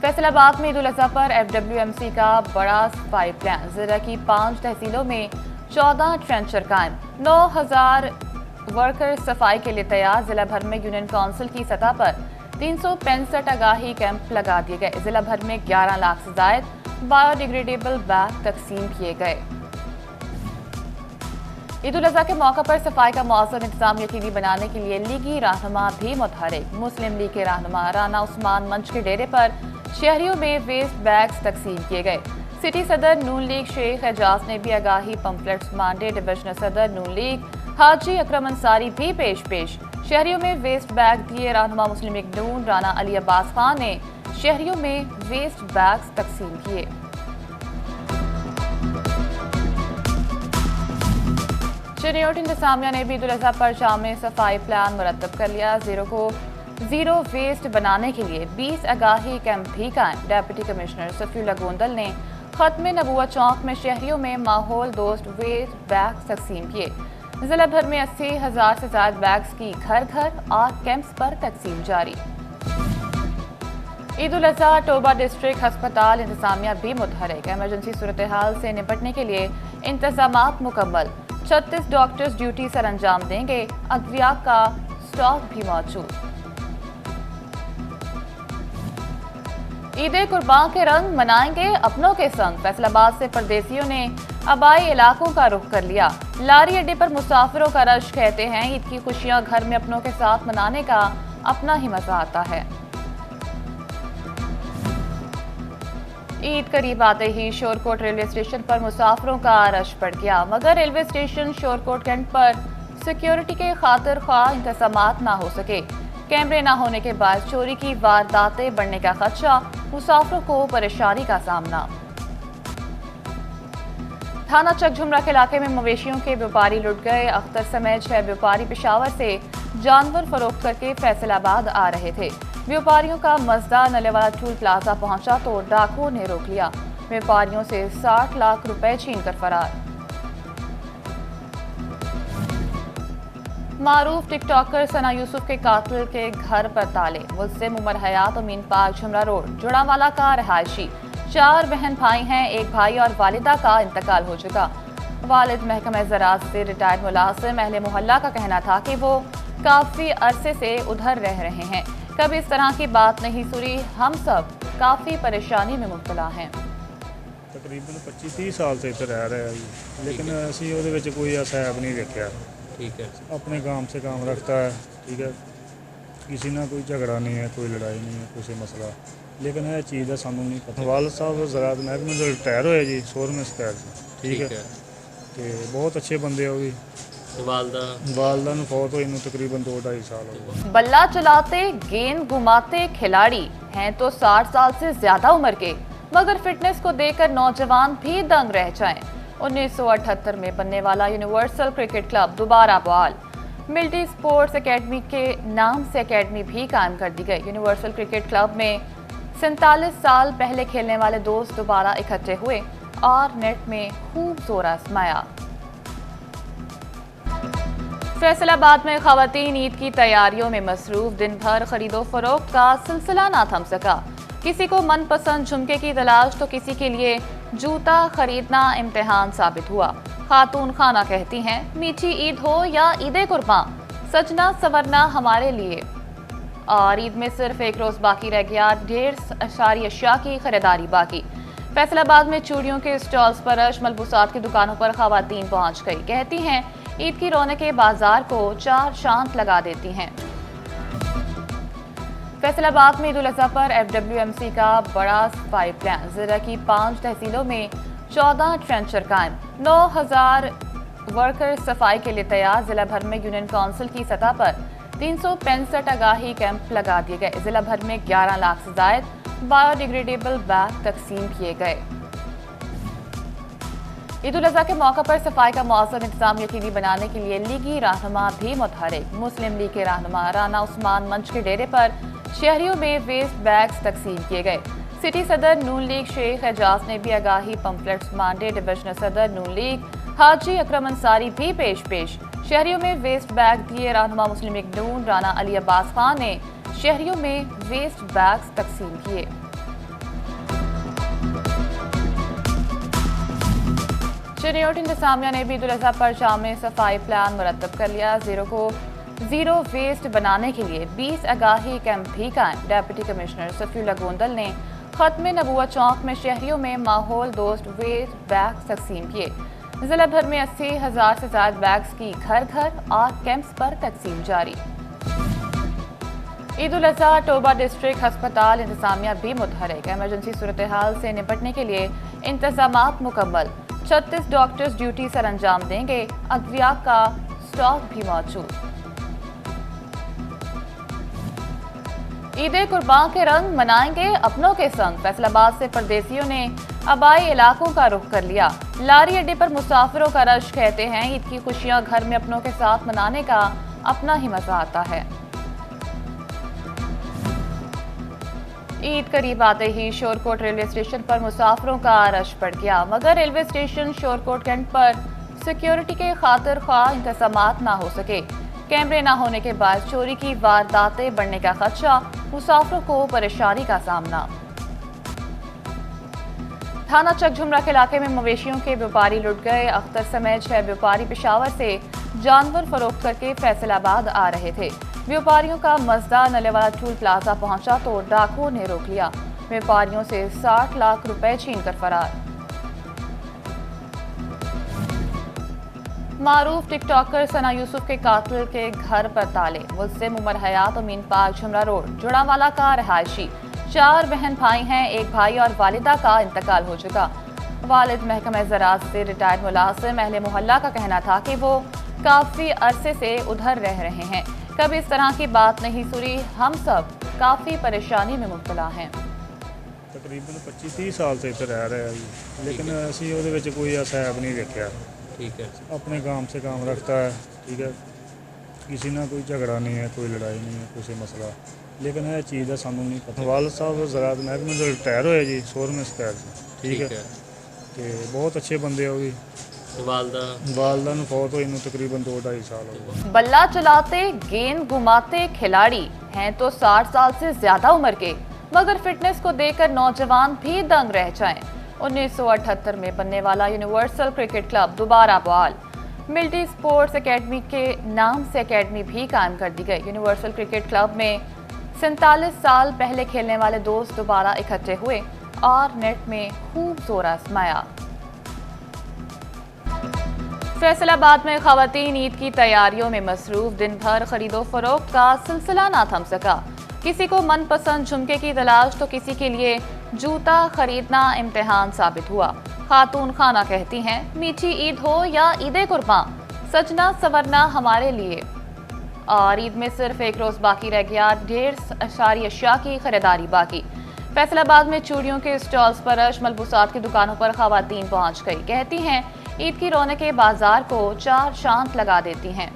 फैसलाबाद में ईद उल अजहा पर FWMC का बड़ा सफाई प्लान। जिला की 5 तहसीलों में 14 ट्रेंचर कायम, 9000 वर्कर सफाई के लिए तैयार। जिला भर में यूनियन काउंसिल की सतह पर 365 आगाही कैंप लगा दिए गए। जिला भर में 11 लाख से जायद बायोडिग्रेडेबल बैग तकसीम किए गए। ईद उल अजहा के मौके पर सफाई का मौसम इंतजाम यकीनी बनाने के लिए लीगी रहनुमा भी मुतहरिक। मुस्लिम लीग के रहनुमा राना उस्मान मंच के डेरे पर शहरियों में वेस्ट बैग्स तकसीम किए गए। सिटी सदर नून लीग शेख एजाज ने भी आगाही पंपलेट्स मांडे। डिविजनल सदर नून लीग हाजी अकरम अंसारी भी पेश शहरियों में वेस्ट बैग दिए। रहनुमा मुस्लिम लीग नून राना अली अब्बास खान ने शहरियों में वेस्ट बैग्स तकसीम किए। चिन्योट इंतजामिया ने भी ईद उल अजहा पर शाम सफाई प्लान मुरतब कर लिया। जीरो वेस्ट बनाने के लिए 20 आगाही कैंप भी कायम। डेप्यूटी कमिश्नर सफीउल्लाह गोंदल ने खत्म नबूवत चौक में शहरियों में माहौल दोस्त वेस्ट बैग तकसीम किए। जिला भर में 80,000 से ज्यादा बैग्स की घर घर और कैंप्स पर तकसीम जारी। ईद उल अजहा टोबा डिस्ट्रिक्ट अस्पताल इंतजामिया भी मुतहरिक। इमरजेंसी सूरत हाल से निपटने के लिए इंतजामात मुकम्मल। 36 डॉक्टर्स ड्यूटी सर अंजाम देंगे। अद्विया का स्टॉक भी मौजूद। ईद कुर्बान के रंग मनाएंगे अपनों के संग। फैसलाबाद से परदेसियों ने आबाई इलाकों का रुख कर लिया। लारी अड्डे पर मुसाफिरों का रश। कहते हैं ईद की खुशियां घर में अपनों के साथ मनाने का अपना ही मजा आता है। ईद करीब आते ही शोरकोट रेलवे स्टेशन पर मुसाफिरों का रश बढ़ गया, मगर रेलवे स्टेशन शोरकोट कैंट पर सिक्योरिटी के खातिर ख्वाह इंतजामात ना हो सके। कैमरे ना होने के बाद चोरी की वारदातें बढ़ने का खदशा। मुसाफिरों को परेशानी का सामना। थाना चकझुमरा के इलाके में मवेशियों के व्यापारी लुट गए। अख्तर समेत 6 व्यापारी पेशावर से जानवर फरोख्त करके फैसलाबाद आ रहे थे। व्यापारियों का मजदा नलेवाला टूल प्लाजा पहुंचा तो डाकुओं ने रोक लिया। व्यापारियों से 60 लाख रुपए छीनकर फरार। मारूफ टिकटॉकर सना यूसुफ के कातिल के घर पर ताले। मुल्जिम उमर हयात अमीन पार्क झुमरा रोड जुड़ावाला का रहायशी। 4 बहन भाई हैं, एक भाई और वालिदा का इंतकाल हो चुका। वालिद महकमा ज़राअत से रिटायर्ड मुलाजिम। अहले मोहल्ला का कहना था कि वो काफ़ी अरसे से उधर रह रहे हैं, कभी इस तरह की बात नहीं सुनी। हम सब काफ़ी परेशानी में मुब्तला हैं। तकरीबन 25-30 साल से इधर रह रहे हैं, लेकिन असी ਉਹਦੇ ਵਿੱਚ कोई ऐसा ऐप नहीं देखा। ठीक है, अपने काम से काम रखता है। ठीक है, किसी ना कोई झगड़ा नहीं है, कोई लड़ाई नहीं है, कोई मसला, लेकिन यह चीज़ का सानू नहीं पता। वाल साहब ज़राअत महकमे जो रिटायर होए जी 16वें स्टायर से। ठीक है, तो बहुत अच्छे बंदे हो गए। वालदा ਨੂੰ फौत हुई तकरीबन 2-2.5 साल हो गए। बल्ला चलाते गेंद घुमाते खिलाड़ी हैं तो 60 साल से ज्यादा उम्र के, मगर फिटनेस को देखकर नौजवान भी दंग रह जाएं। 1978 में बनने वाला यूनिवर्सल क्रिकेट क्लब दोबारा बहाल। मिलिट्री स्पोर्ट्स एकेडमी के नाम से एकेडमी भी कायम कर दी गई। यूनिवर्सल क्रिकेट क्लब में 47 साल पहले खेलने वाले दोस्त दोबारा इकट्ठे हुए और नेट में खूब जोर आजमाया। फैसलाबाद में खवातीन ईद की तैयारियों में मसरूफ। दिन भर खरीदो फरोख्त का सिलसिला ना थम सका। किसी को मनपसंद झुमके की तलाश तो किसी के लिए जूता खरीदना इम्तिहान साबित हुआ। खातून खाना कहती हैं मीठी ईद हो या ईद कुर्बान, सजना संवरना हमारे लिए। और ईद में सिर्फ एक रोज बाकी रह गया, ढेर सारी अशिया की खरीदारी बाकी। फैसलाबाद में चूड़ियों के स्टॉल्स पर रश। मलबूसात की दुकानों पर खवातीन पहुंच गई। कहती हैं ईद की रौनकें बाजार को चार चांद लगा देती हैं। फैसलाबाद में ईद उल अजहा पर FWMC का बड़ा सफाई प्लान। जिला की 5 तहसीलों में 14 ट्रेंचर कायम, 9000 वर्कर सफाई के लिए तैयार। जिला भर में यूनियन काउंसिल की सतह पर 365 आगाही कैंप लगा दिए गए। जिला भर में 11 लाख से जायद बायोडिग्रेडेबल बैग तकसीम किए गए। ईद उल अजहा के मौके पर सफाई का मौसम इंतजाम यकीनी बनाने के लिए लीगी रहनुमा भी मुतहरिक। मुस्लिम लीग के रहनुमा राना उस्मान मंच के डेरे पर शहरियों में वेस्ट बैग्स तकसीम किए गए। सिटी सदर नून लीग शेख एजाज ने भी आगाही पंपलेट्स मांडे। डिविजनल सदर नून लीग हाजी अकरम अंसारी भी पेश शहरियों में वेस्ट बैग दिए। रहनुमा मुस्लिम लीग नून राना अली अब्बास खान ने शहरियों में वेस्ट बैग्स तकसीम किए। चुनियोट इंतजामिया ने भी ईद उल अजहा पर जामे सफाई प्लान मुरतब कर लिया। जीरो वेस्ट बनाने के लिए 20 आगाही कैंप भी कायम। डेप्यूटी कमिश्नर सफीउल्लाह गोंदल ने खत्म नबूवत चौक में शहरियों में माहौल दोस्त वेस्ट बैग तकसीम किए। जिला भर में 80,000 से ज्यादा बैग्स की घर घर और कैंप्स पर तकसीम जारी। ईद उल अजहा टोबा डिस्ट्रिक्ट अस्पताल इंतजामिया भी मुतहरिक। इमरजेंसी सूरत हाल से निपटने के लिए इंतजामात मुकम्मल। 36 डॉक्टर्स ड्यूटी सर अंजाम देंगे। अद्विया का स्टॉक भी मौजूद। ईद कुर्बान के रंग मनाएंगे अपनों के संग। फैसलाबाद से परदेसियों ने आबाई इलाकों का रुख कर लिया। लारी अड्डे पर मुसाफिरों का रश। कहते हैं ईद की खुशियां घर में अपनों के साथ मनाने का अपना ही मजा आता है। ईद करीब आते ही शोरकोट रेलवे स्टेशन पर मुसाफिरों का रश बढ़ गया, मगर रेलवे स्टेशन शोरकोट कैंट पर सिक्योरिटी के खातिर ख्वाह इंतजामात ना हो सके। कैमरे ना होने के बाद चोरी की वारदातें बढ़ने का खदशा। मुसाफिरों को परेशानी का सामना। थाना चकझुमरा के इलाके में मवेशियों के व्यापारी लुट गए। अख्तर समेत 6 व्यापारी पेशावर से जानवर फरोख्त करके फैसलाबाद आ रहे थे। व्यापारियों का मजदा नलेवाला टूल प्लाजा पहुंचा तो डाकुओं ने रोक लिया। व्यापारियों से 60 लाख रुपए छीनकर फरार। मारूफ टिकटॉकर सना यूसुफ के कातिल के घर पर ताले। मुल्जिम उमर हयात अमीन पार्क झुमरा रोड जुड़ावाला का रहायशी। 4 बहन भाई हैं। एक भाई और वालिदा का इंतकाल हो चुका। वालिद महकमा ज़राअत से रिटायर्ड मुलाजिम। अहले मोहल्ला का कहना था कि वो काफ़ी अरसे से उधर रह रहे हैं, कभी इस तरह की बात नहीं सुनी। हम सब काफ़ी परेशानी में मुब्तला हैं। तकरीबन 25-30 साल से इधर रह रहे हैं, लेकिन असी ਉਹਦੇ ਵਿੱਚ कोई ऐसा ऐप नहीं देखा। ठीक है। अपने काम से काम रखता है, ठीक है, किसी ना कोई झगड़ा नहीं है, कोई लड़ाई नहीं है, कोई मसला, लेकिन यह चीज़ का सानू नहीं पता। वालिद साहब ज़राअत महकमे से रिटायर होए जी, 16वें स्टायर से, ठीक है, तो बहुत अच्छे बंदे हो गए। वालदा ਨੂੰ फौत हुई तकरीबन 2-2.5 साल हो गए। बल्ला चलाते गेंद घुमाते खिलाड़ी हैं तो 60 साल से ज्यादा उम्र के, मगर फिटनेस को देखकर नौजवान भी दंग रह जाएं। 1978 में बनने वाला यूनिवर्सल क्रिकेट क्लब दोबारा बहाल। मिलिट्री स्पोर्ट्स एकेडमी के नाम से एकेडमी भी कायम कर दी गई। यूनिवर्सल क्रिकेट क्लब में 47 साल पहले खेलने वाले दोस्त दोबारा इकट्ठे हुए और नेट में खूब जोर आजमाया। फैसलाबाद में खवातीन ईद की तैयारियों में मसरूफ। दिन भर खरीदो फरोख्त का सिलसिला ना थम सका। किसी को मनपसंद झुमके की तलाश तो किसी के लिए जूता खरीदना इम्तिहान साबित हुआ। खातून खाना कहती हैं मीठी ईद हो या ईद कुर्बान, सजना संवरना हमारे लिए। और ईद में सिर्फ एक रोज बाकी रह गया। ढेर सारी अशिया की खरीदारी बाकी। फैसलाबाद में चूड़ियों के स्टॉल्स पर रश। मलबूसात की दुकानों पर खवातीन पहुंच गई। कहती हैं ईद की रौनकें बाजार को चार चांद लगा देती हैं।